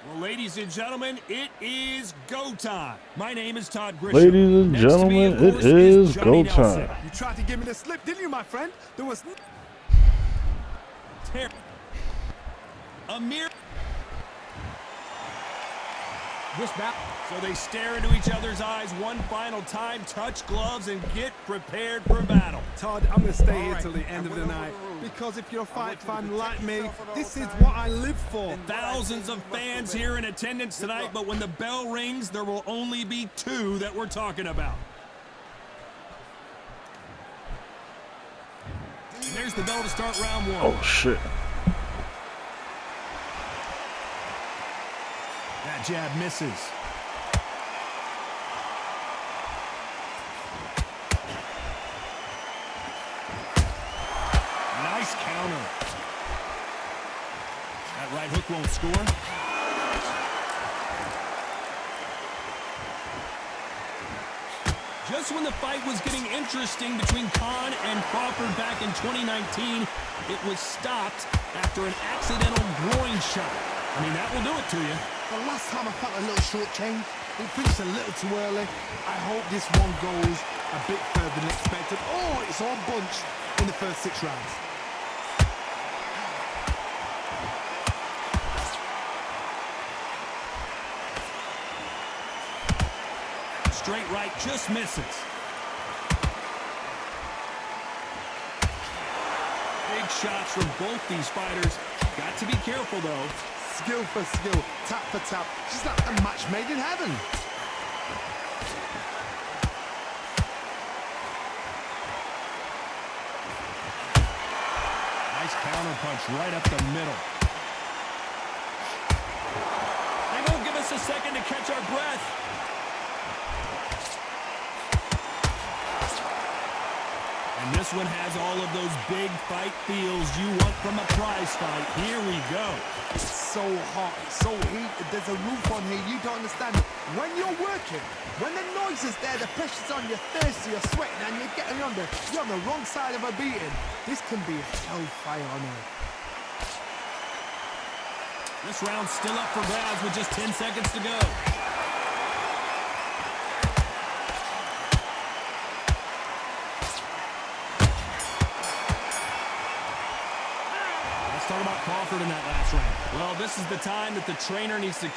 Well, ladies and gentlemen, it is go time. My name is Todd Grisham. Ladies and gentlemen, it is go time. You tried to give me the slip, didn't you, my friend? There was Amir. So they stare into each other's eyes one final time, touch gloves, and get prepared for battle. Todd, I'm going to stay here till the end of the night. Because if you're a fight fan like me, this is what I live for. Thousands of fans here in attendance tonight, but when the bell rings, there will only be two that we're talking about. And there's the bell to start round one. Oh, shit. That jab misses. Nice counter. That right hook won't score. Just when the fight was getting interesting between Khan and Crawford back in 2019, it was stopped after an accidental groin shot. I mean, that will do it to you. The last time I felt a little shortchanged, it finished a little too early. I hope this one goes a bit further than expected. Oh, it's all bunched in the first 6 rounds. Straight right just misses. Big shots from both these fighters. Got to be careful, though. Skill for skill, tap for tap. Just like a match made in heaven. Nice counter punch right up the middle. They won't give us a second to catch our breath. And this one has all of those big fight feels you want from a prize fight. Here we go. It's so hot, it's so heated, there's a roof on here, you don't understand it. When you're working, when the noise is there, the pressure's on, you're thirsty, you're sweating, and you're getting under, you're on the wrong side of a beating. This can be hellfire on earth. This round's still up for grabs with just 10 seconds to go. Talk about Crawford in that last round. Well, this is the time that the trainer needs to...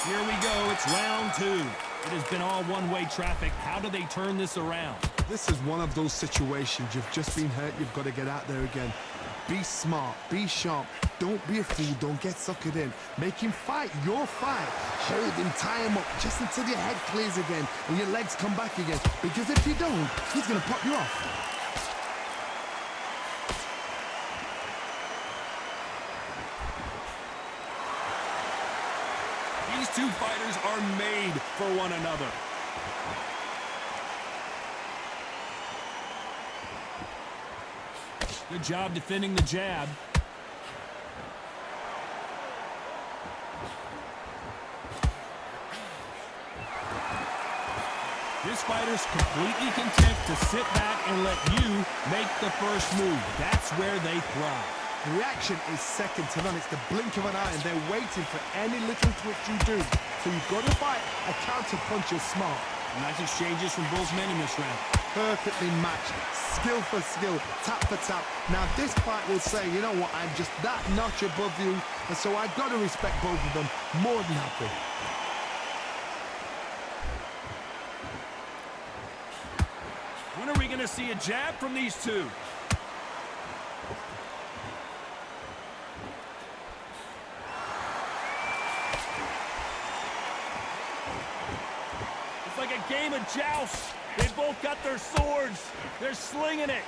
Here we go. It's round 2. It has been all one-way traffic. How do they turn this around? This is one of those situations. You've just been hurt. You've got to get out there again. Be smart. Be sharp. Don't be a fool. Don't get suckered in. Make him fight your fight. Hold him, tie him up just until your head clears again and your legs come back again. Because if you don't, he's going to pop you off. These two fighters are made for one another. Good job defending the jab. This fighter's completely content to sit back and let you make the first move. That's where they thrive. The reaction is second to none. It's the blink of an eye, and they're waiting for any little twitch you do. So you've got to fight a counter punch is smart. Nice exchanges from both men in this round. Perfectly matched. Skill for skill, tap for tap. Now this fight will say, you know what, I'm just that notch above you, and so I've got to respect both of them more than happy. When are we going to see a jab from these two? It's like a game of joust. They both got their swords. They're slinging it.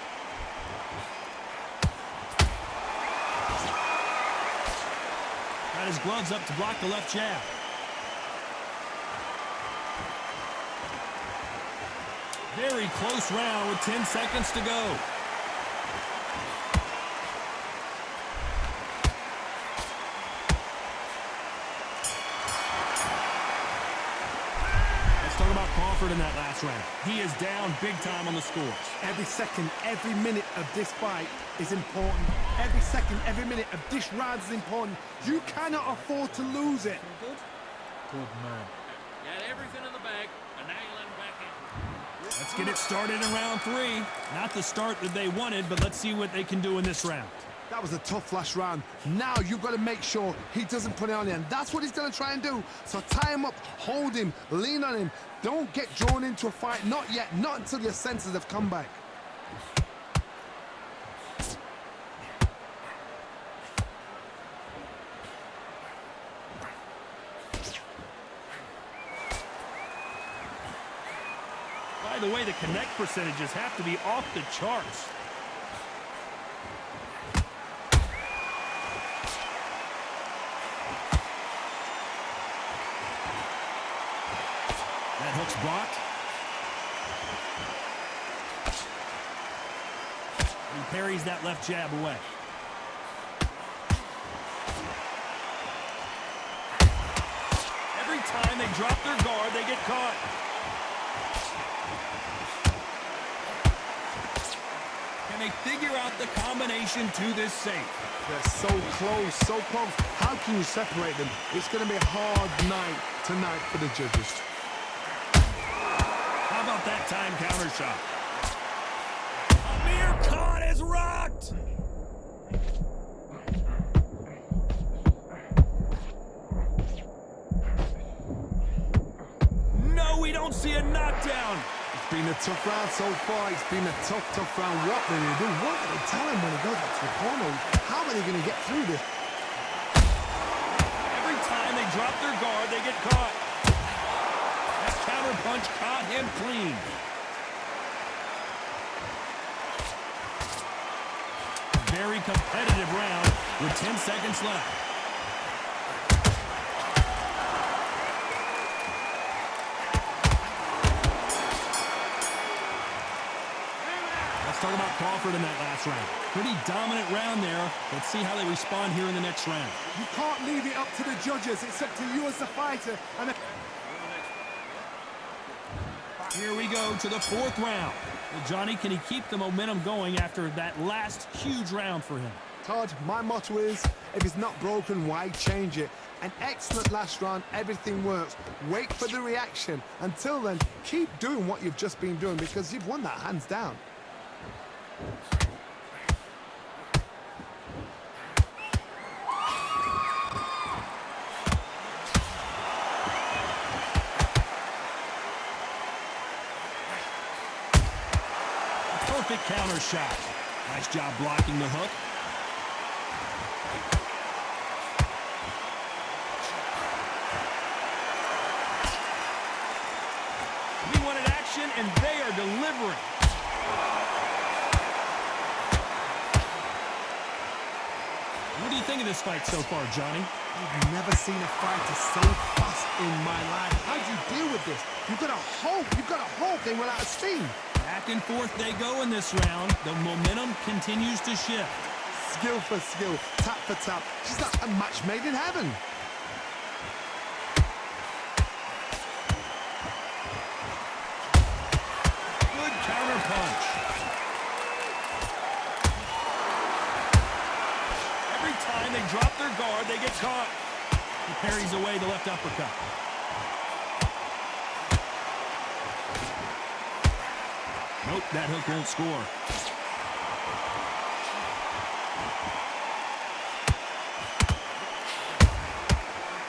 Got his gloves up to block the left jab. Very close round with 10 seconds to go. Let's talk about Crawford in that last round. He is down big time on the scores. Every second, every minute of this fight is important. Every second, every minute of this round is important. You cannot afford to lose it. Good man. Got everything in the bag, and now you let him back in. Let's get it started in round 3. Not the start that they wanted, but let's see what they can do in this round. That was a tough last round. Now you've got to make sure he doesn't put it on you, and that's what he's going to try and do. So tie him up, hold him, lean on him. Don't get drawn into a fight. Not yet. Not until your senses have come back. By the way, the connect percentages have to be off the charts. That hook's blocked. He parries that left jab away. Every time they drop their guard, they get caught. Can they figure out the combination to this safe? They're so close, so close. How can you separate them? It's going to be a hard night tonight for the judges. How about that time counter shot? Amir Khan is rocked! No, we don't see a knockdown. It's been a tough round so far. It's been a tough round. What are they going to do? What are they tell him when he goes back to the corner? How are they going to get through this? Every time they drop their guard, they get caught. That counter punch caught him clean. Very competitive round with 10 seconds left. Let's talk about Crawford in that last round. Pretty dominant round there. Let's see how they respond here in the next round. You can't leave it up to the judges. It's up to you as the fighter. And Here we go to the 4th round. Well, Johnny, can he keep the momentum going after that last huge round for him? Todd, my motto is, if it's not broken, why change it? An excellent last round, everything works. Wait for the reaction. Until then, keep doing what you've just been doing because you've won that hands down. Perfect counter shot. Nice job blocking the hook. We wanted action, and they are delivering. What do you think of this fight so far, Johnny? I've never seen a fighter so fast in my life. How do you deal with this? You've got to hope they run out of steam. Back and forth they go in this round. The momentum continues to shift. Skill for skill, tap for tap. Just like a match made in heaven. Good counter punch. Every time they drop their guard, they get caught. He parries away the left uppercut. Nope, that hook won't score.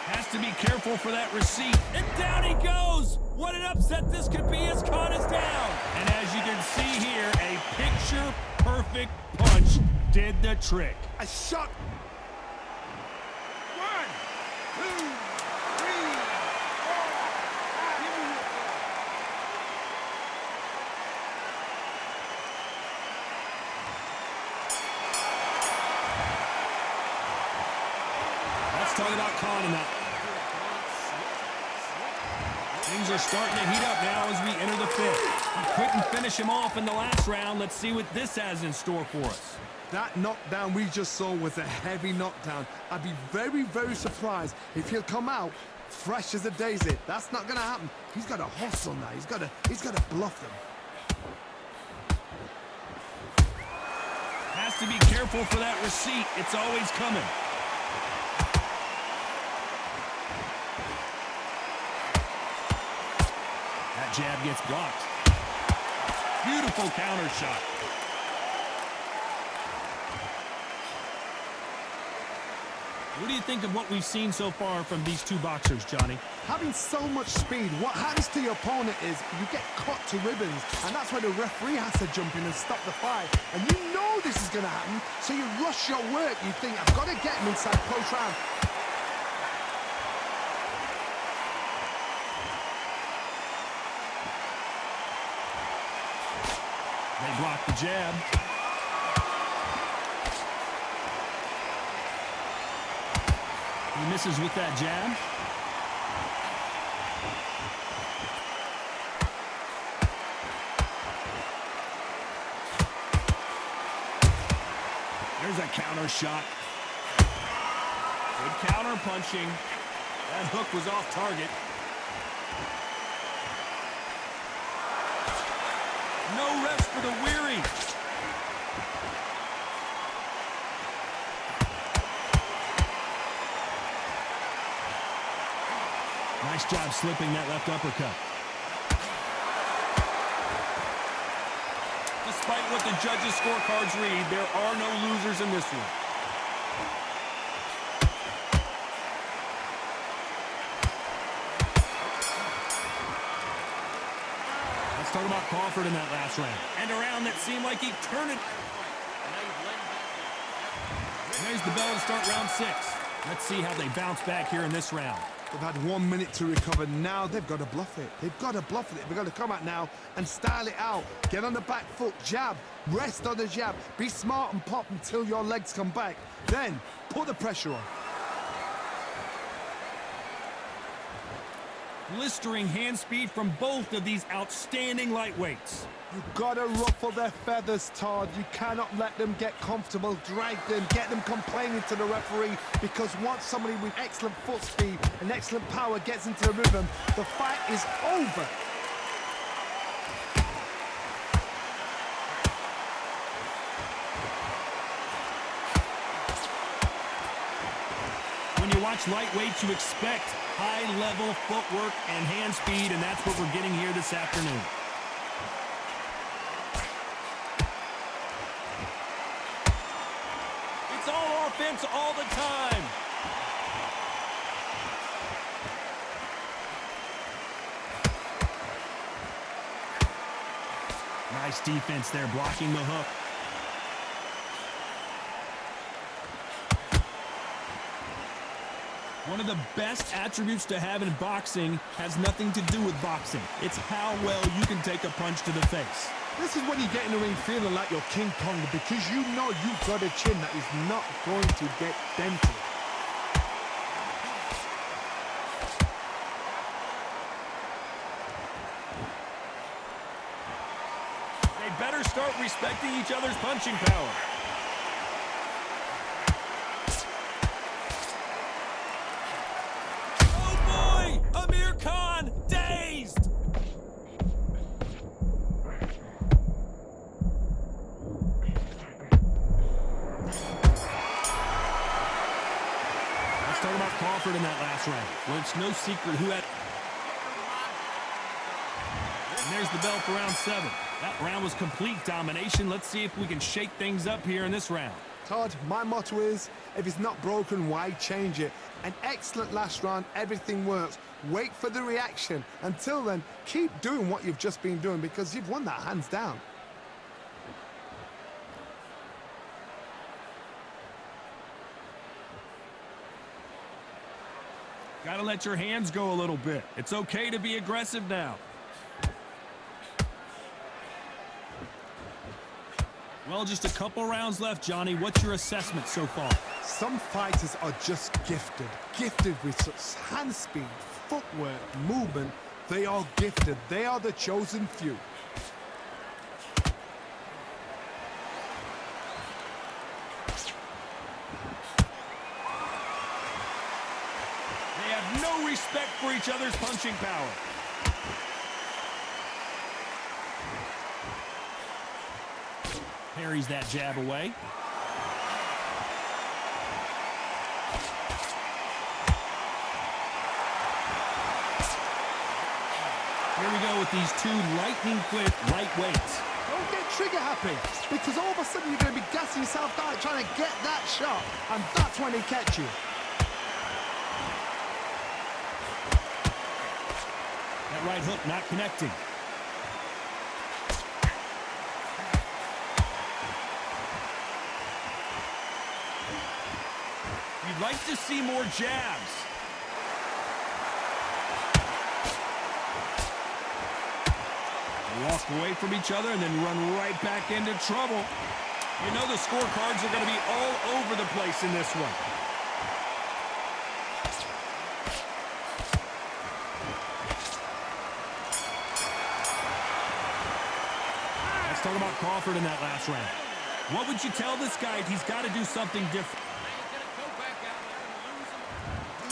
Has to be careful for that receipt. And down he goes! What an upset this could be as Khan is down. And as you can see here, a picture-perfect punch did the trick. A shot. 1, 2, 3, 4. Let's talk about Khan in that. Things are starting to heat up now as we enter the 5th. He couldn't finish him off in the last round. Let's see what this has in store for us. That knockdown we just saw was a heavy knockdown. I'd be very, very surprised if he'll come out fresh as a daisy. That's not gonna happen. He's got to hustle now. He's got to bluff them. Has to be careful for that receipt. It's always coming. That jab gets blocked. Beautiful counter shot. What do you think of what we've seen so far from these two boxers, Johnny? Having so much speed, what happens to your opponent is you get cut to ribbons, and that's where the referee has to jump in and stop the fight. And you know this is going to happen, so you rush your work. You think, I've got to get him inside close round. They block the jab. He misses with that jab. There's a counter shot. Good counter punching. That hook was off target. No rest for the weary. Nice job slipping that left uppercut. Despite what the judges' scorecards read, there are no losers in this one. Let's talk about Crawford in that last round. And a round that seemed like eternity. And there's the bell to start round 6. Let's see how they bounce back here in this round. They've had 1 minute to recover. Now they've got to bluff it. They've got to bluff it. They've got to come out now and style it out. Get on the back foot, jab, rest on the jab. Be smart and pop until your legs come back. Then put the pressure on. Blistering hand speed from both of these outstanding lightweights. You've got to ruffle their feathers, Todd. You cannot let them get comfortable, drag them, get them complaining to the referee, because once somebody with excellent foot speed and excellent power gets into the rhythm, the fight is over. When you watch lightweights, you expect high-level footwork and hand speed, and that's what we're getting here this afternoon. It's all offense all the time. Nice defense there, blocking the hook. One of the best attributes to have in boxing has nothing to do with boxing. It's how well you can take a punch to the face. This is when you get in the ring feeling like you're King Kong, because you know you've got a chin that is not going to get dented. They better start respecting each other's punching power. Crawford in that last round. Well, it's no secret who had... And there's the bell for round 7. That round was complete domination. Let's see if we can shake things up here in this round. Todd, my motto is, if it's not broken, why change it? An excellent last round, everything works. Wait for the reaction. Until then, keep doing what you've just been doing, because you've won that hands down. Gotta let your hands go a little bit. It's okay to be aggressive now. Well, just a couple rounds left, Johnny. What's your assessment so far? Some fighters are just gifted. Gifted with such hand speed, footwork, movement. They are gifted. They are the chosen few. No respect for each other's punching power. Parries that jab away. Here we go with these two lightning-quick lightweights. Don't get trigger happy, because all of a sudden you're going to be gassing yourself out trying to get that shot, and that's when he catch you. That right hook not connecting. You'd like to see more jabs. Walk away from each other and then run right back into trouble. You know the scorecards are going to be all over the place in this one. Let's talk about Crawford in that last round. What would you tell this guy? He's got to do something different.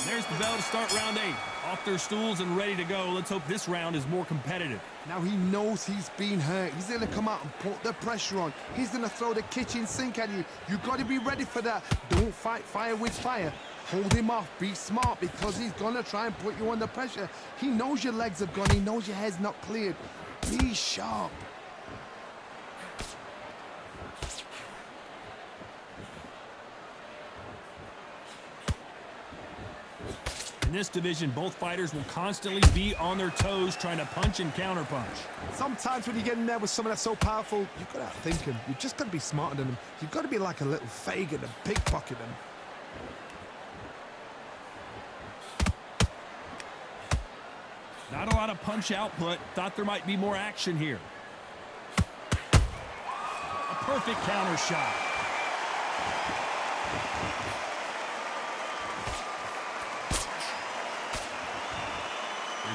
There's the bell to start round 8. Off their stools and ready to go. Let's hope this round is more competitive. Now he knows he's been hurt. He's going to come out and put the pressure on. He's going to throw the kitchen sink at you. You've got to be ready for that. Don't fight fire with fire. Hold him off. Be smart, because he's going to try and put you under pressure. He knows your legs are gone. He knows your head's not cleared. Be sharp. In this division, both fighters will constantly be on their toes trying to punch and counterpunch. Sometimes when you get in there with someone that's so powerful, you've got to outthink him. You've just got to be smarter than him. You've got to be like a little Fagin and pickpocket him. Not a lot of punch output. Thought there might be more action here. A perfect counter shot.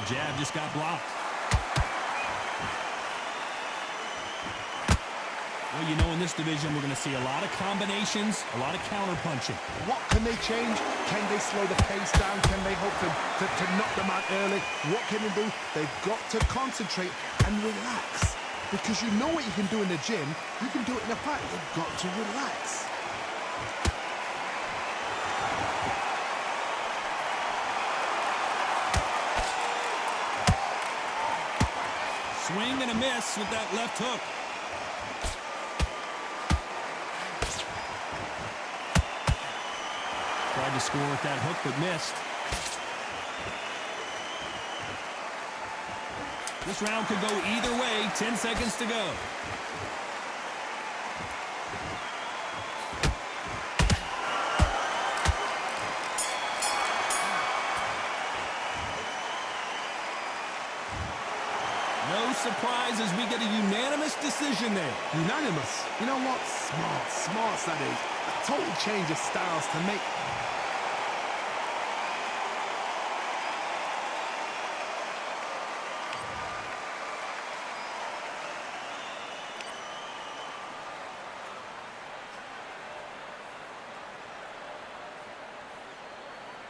Jab just got blocked. Well, you know, in this division, we're going to see a lot of combinations, a lot of counter punching. What can they change? Can they slow the pace down? Can they hope to knock them out early? What can they do? They've got to concentrate and relax. Because you know what you can do in the gym, you can do it in a fight. You've got to relax. Swing and a miss with that left hook. Tried to score with that hook, but missed. This round could go either way. 10 seconds to go. No surprise as we get a unanimous decision there. Unanimous. You know what? Smart. Smart, that is. A total change of styles to make